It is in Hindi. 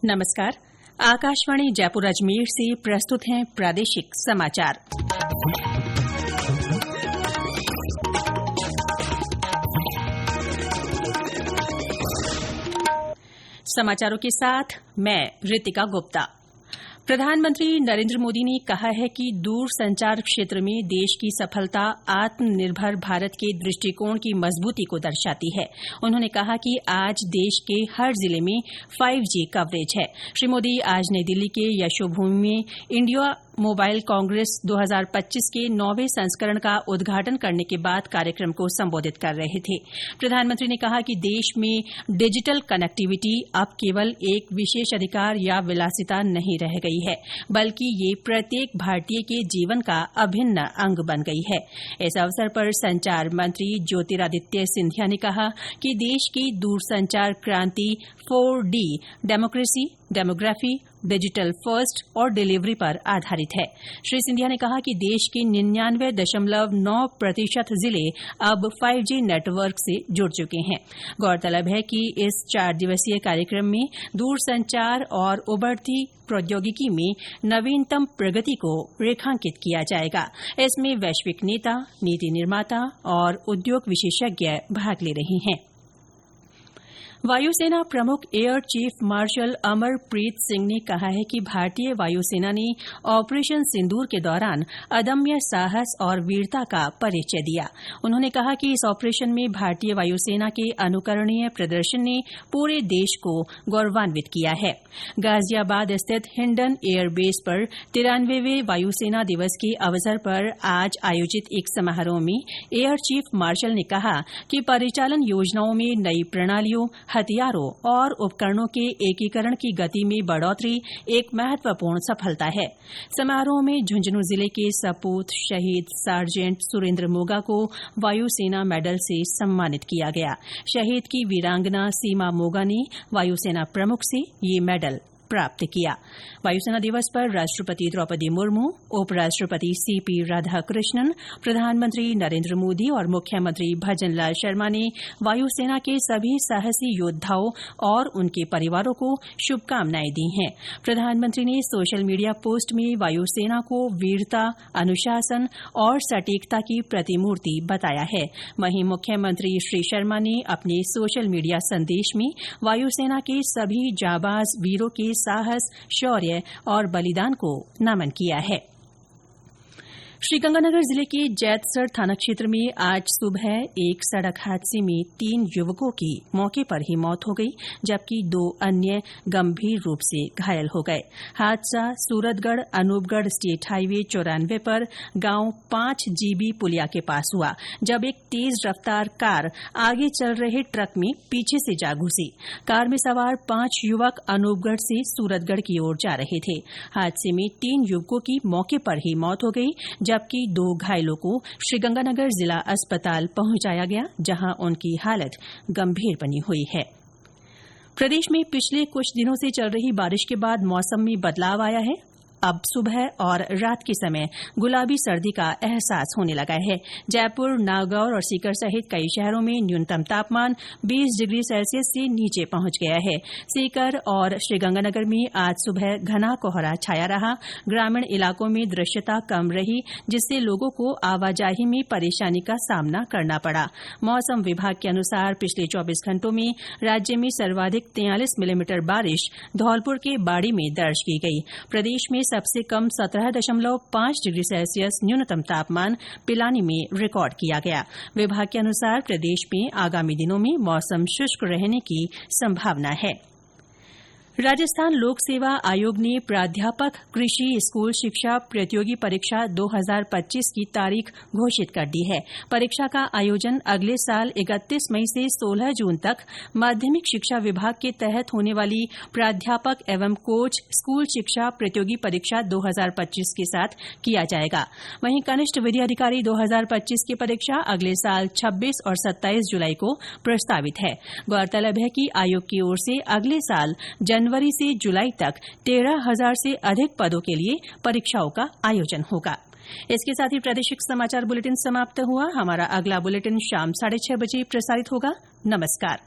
नमस्कार। आकाशवाणी जयपुर अजमेर से प्रस्तुत हैं प्रादेशिक समाचार। समाचारों के साथ मैं रितिका गुप्ता। प्रधानमंत्री नरेंद्र मोदी ने कहा है कि दूरसंचार क्षेत्र में देश की सफलता आत्मनिर्भर भारत के दृष्टिकोण की मजबूती को दर्शाती है। उन्होंने कहा कि आज देश के हर जिले में 5G कवरेज है। श्री मोदी आज नई दिल्ली के यशोभूमि में इंडिया मोबाइल कांग्रेस 2025 के 9वें संस्करण का उद्घाटन करने के बाद कार्यक्रम को संबोधित कर रहे थे। प्रधानमंत्री ने कहा कि देश में डिजिटल कनेक्टिविटी अब केवल एक विशेष अधिकार या विलासिता नहीं रह गई है, बल्कि ये प्रत्येक भारतीय के जीवन का अभिन्न अंग बन गई है। इस अवसर पर संचार मंत्री ज्योतिरादित्य सिंधिया ने कहा कि देश की दूरसंचार क्रांति 4D democracy, demography, digital first और डिलीवरी पर आधारित है। श्री सिंधिया ने कहा कि देश के 99.9% जिले अब 5G नेटवर्क से जुड़ चुके हैं। गौरतलब है कि इस 4 दिवसीय कार्यक्रम में दूरसंचार और उभरती प्रौद्योगिकी में नवीनतम प्रगति को रेखांकित किया जाएगा। इसमें वैश्विक नेता, नीति निर्माता और उद्योग विशेषज्ञ भाग ले रहे हैं। वायुसेना प्रमुख air chief marshal Amarpreet Singh ने कहा है कि भारतीय वायुसेना ने ऑपरेशन सिंदूर के दौरान अदम्य साहस और वीरता का परिचय दिया। उन्होंने कहा कि इस ऑपरेशन में भारतीय वायुसेना के अनुकरणीय प्रदर्शन ने पूरे देश को गौरवान्वित किया है। गाजियाबाद स्थित हिंडन एयरबेस पर 93वें वायुसेना दिवस के अवसर पर आज आयोजित एक समारोह में एयर चीफ मार्शल ने कहा कि परिचालन योजनाओं में नई प्रणालियों, हथियारों और उपकरणों के एकीकरण की गति में बढ़ोतरी एक महत्वपूर्ण सफलता है। समारोह में झुंझुनू जिले के सपूत शहीद सार्जेंट सुरेंद्र मोगा को वायुसेना मेडल से सम्मानित किया गया। शहीद की वीरांगना सीमा मोगा ने वायुसेना प्रमुख से ये मेडल प्राप्त किया। वायुसेना दिवस पर राष्ट्रपति द्रौपदी मुर्मू, उपराष्ट्रपति सीपी राधाकृष्णन, प्रधानमंत्री नरेंद्र मोदी और मुख्यमंत्री भजनलाल शर्मा ने वायुसेना के सभी साहसी योद्धाओं और उनके परिवारों को शुभकामनाएं दी हैं। प्रधानमंत्री ने सोशल मीडिया पोस्ट में वायुसेना को वीरता, अनुशासन और सटीकता की प्रतिमूर्ति बताया है। वहीं मुख्यमंत्री श्री शर्मा ने अपने सोशल मीडिया संदेश में वायुसेना के सभी जाबाज वीरों के साहस, शौर्य और बलिदान को नमन किया है। श्रीगंगानगर जिले के जैतसर थाना क्षेत्र में आज सुबह एक सड़क हादसे में 3 युवकों की मौके पर ही मौत हो गई, जबकि 2 अन्य गंभीर रूप से घायल हो गए। हादसा सूरतगढ़ अनूपगढ़ स्टेट हाईवे 94 पर गांव 5GB पुलिया के पास हुआ, जब एक तेज रफ्तार कार आगे चल रहे ट्रक में पीछे से जा घुसी। कार में सवार 5 युवक अनूपगढ़ से सूरतगढ़ की ओर जा रहे थे। हादसे में 3 युवकों की मौके पर ही मौत हो गई, जबकि 2 घायलों को श्रीगंगानगर जिला अस्पताल पहुंचाया गया, जहां उनकी हालत गंभीर बनी हुई है। प्रदेश में पिछले कुछ दिनों से चल रही बारिश के बाद मौसम में बदलाव आया है। अब सुबह और रात के समय गुलाबी सर्दी का एहसास होने लगा है। जयपुर, नागौर और सीकर सहित कई शहरों में न्यूनतम तापमान 20 डिग्री सेल्सियस से नीचे पहुंच गया है। सीकर और श्रीगंगानगर में आज सुबह घना कोहरा छाया रहा। ग्रामीण इलाकों में दृश्यता कम रही, जिससे लोगों को आवाजाही में परेशानी का सामना करना पड़ा। मौसम विभाग के अनुसार पिछले 24 घंटों में राज्य में सर्वाधिक 43 मिलीमीटर बारिश धौलपुर के बाड़ी में दर्ज की गई। प्रदेश में सबसे कम 17.5 डिग्री सेल्सियस न्यूनतम तापमान पिलानी में रिकॉर्ड किया गया। विभाग के अनुसार प्रदेश में आगामी दिनों में मौसम शुष्क रहने की संभावना है। राजस्थान लोक सेवा आयोग ने प्राध्यापक कृषि स्कूल शिक्षा प्रतियोगी परीक्षा 2025 की तारीख घोषित कर दी है। परीक्षा का आयोजन अगले साल 31 मई से 16 जून तक माध्यमिक शिक्षा विभाग के तहत होने वाली प्राध्यापक एवं कोच स्कूल शिक्षा प्रतियोगी परीक्षा 2025 के साथ किया जाएगा। वहीं कनिष्ठ विधि अधिकारी 2025 की परीक्षा अगले साल 26 और 27 जुलाई को प्रस्तावित है। गौरतलब है कि आयोग की ओर से अगले साल जनवरी से जुलाई तक 13,000 से अधिक पदों के लिए परीक्षाओं का आयोजन होगा। इसके साथ ही प्रादेशिक समाचार बुलेटिन समाप्त हुआ। हमारा अगला बुलेटिन शाम 6:30 बजे प्रसारित होगा। नमस्कार।